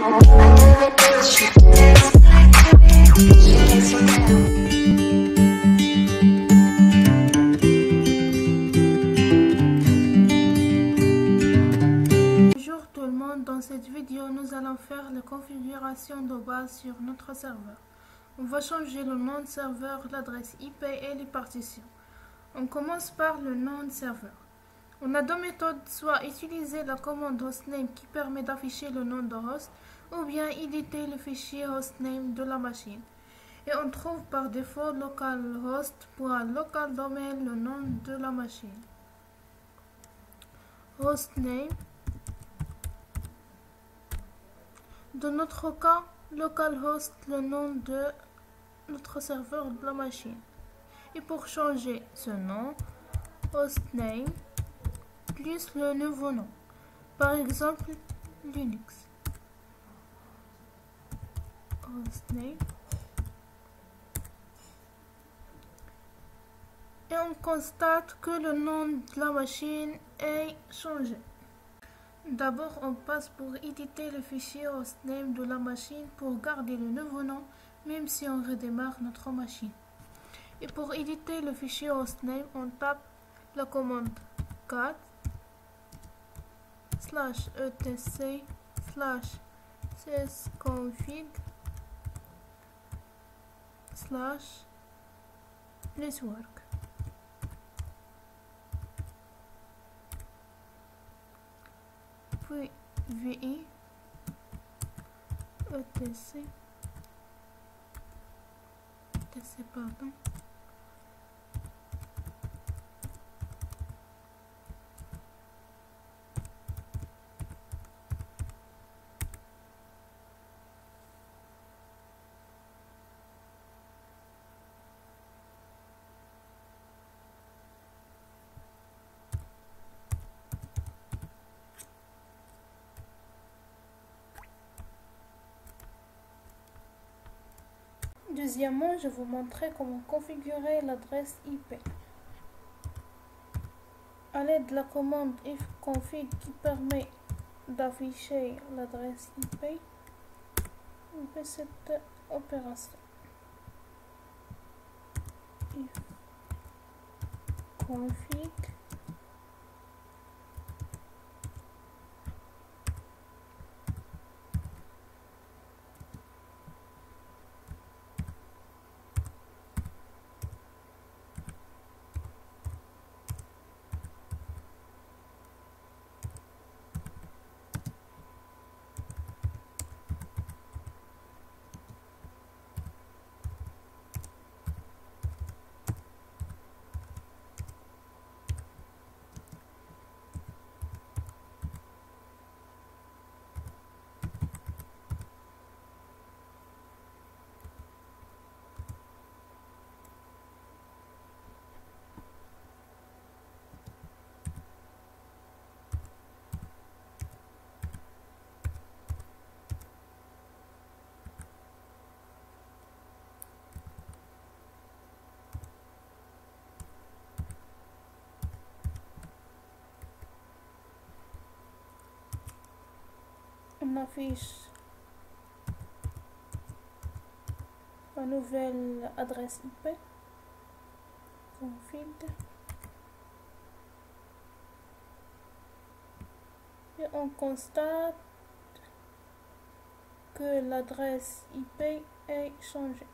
Bonjour tout le monde, dans cette vidéo nous allons faire la configuration de base sur notre serveur. On va changer le nom de serveur, l'adresse IP et les partitions. On commence par le nom de serveur. On a deux méthodes, soit utiliser la commande hostname qui permet d'afficher le nom de host, ou bien éditer le fichier hostname de la machine. Et on trouve par défaut localhost.localdomain le nom de la machine. Hostname. Dans notre cas, localhost le nom de notre serveur de la machine. Et pour changer ce nom, hostname plus le nouveau nom. Par exemple, Linux. Hostname. Et on constate que le nom de la machine est changé. D'abord, on passe pour éditer le fichier hostname de la machine pour garder le nouveau nom, même si on redémarre notre machine. Et pour éditer le fichier hostname, on tape la commande cat /etc /csconfig /network. Puis vi etc pardon. Deuxièmement, je vais vous montrer comment configurer l'adresse IP. À l'aide de la commande ifconfig qui permet d'afficher l'adresse IP, on fait cette opération. Ifconfig on affiche la nouvelle adresse IP config et on constate que l'adresse IP est changée.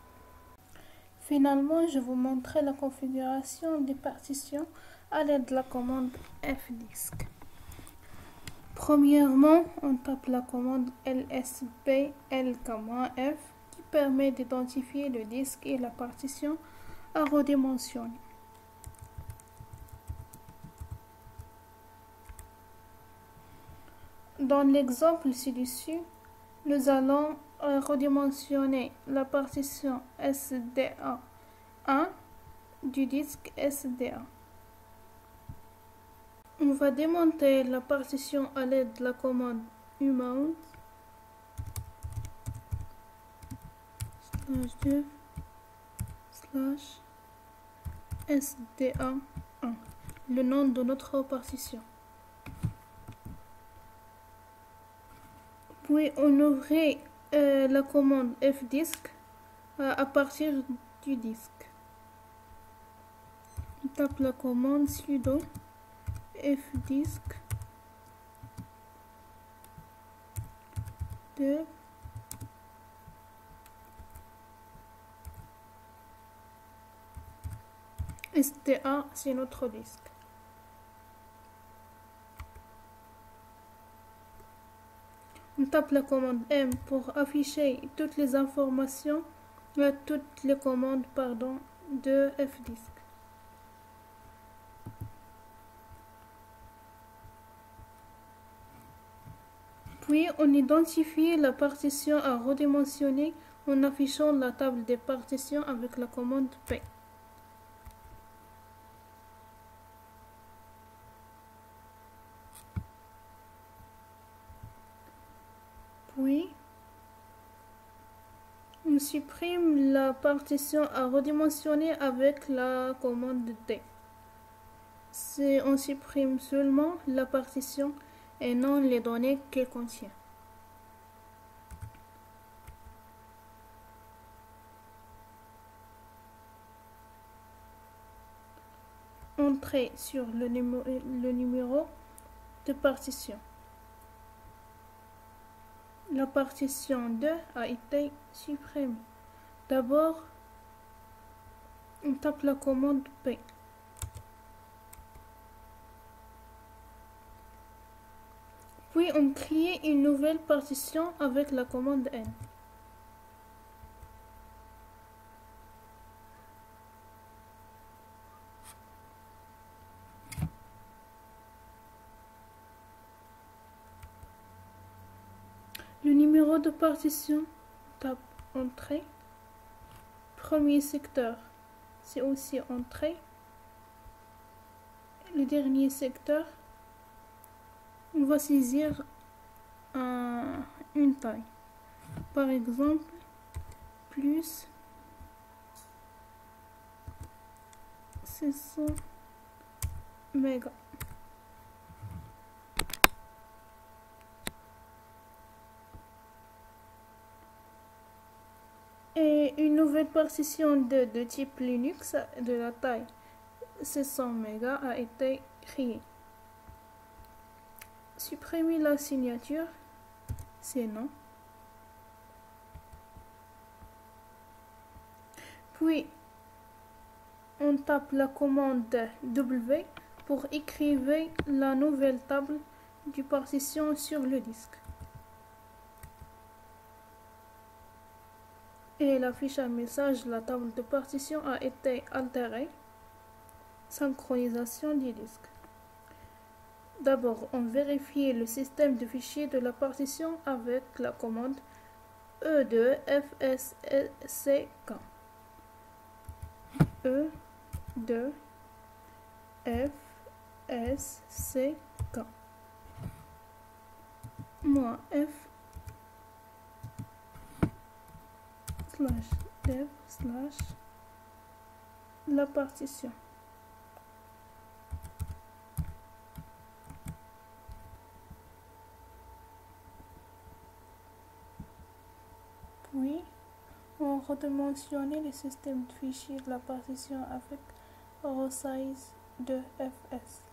Finalement, je vais vous montrer la configuration des partitions à l'aide de la commande fdisk. Premièrement, on tape la commande lsbl-f qui permet d'identifier le disque et la partition à redimensionner. Dans l'exemple ci-dessus, nous allons redimensionner la partition SDA1 du disque SDA. On va démonter la partition à l'aide de la commande umount /dev/sda1, le nom de notre partition. Puis on ouvrait la commande fdisk à partir du disque. On tape la commande sudo fdisk de STA, c'est notre disque. On tape la commande M pour afficher toutes les informations, toutes les commandes de fdisk. Puis on identifie la partition à redimensionner en affichant la table des partitions avec la commande P. Puis on supprime la partition à redimensionner avec la commande D. On supprime seulement la partition et non les données qu'elle contient. Entrez sur le numéro de partition. La partition 2 a été supprimée. D'abord, on tape la commande P. Puis on crée une nouvelle partition avec la commande N. Le numéro de partition, tape Entrée. Premier secteur, c'est aussi Entrée. Le dernier secteur, on va saisir une taille. Par exemple, plus 600 mégas. Et une nouvelle partition de type Linux de la taille 600 mégas a été créée. Supprimer la signature, c'est non. Puis, on tape la commande W pour écrire la nouvelle table de partition sur le disque. Et elle affiche un message, la table de partition a été altérée. Synchronisation du disque. D'abord, on vérifie le système de fichiers de la partition avec la commande E2FSCK. E2FSCK. Moi, F /dev/ la partition. Puis, on redimensionne le système de fichiers de la partition avec resize de fs.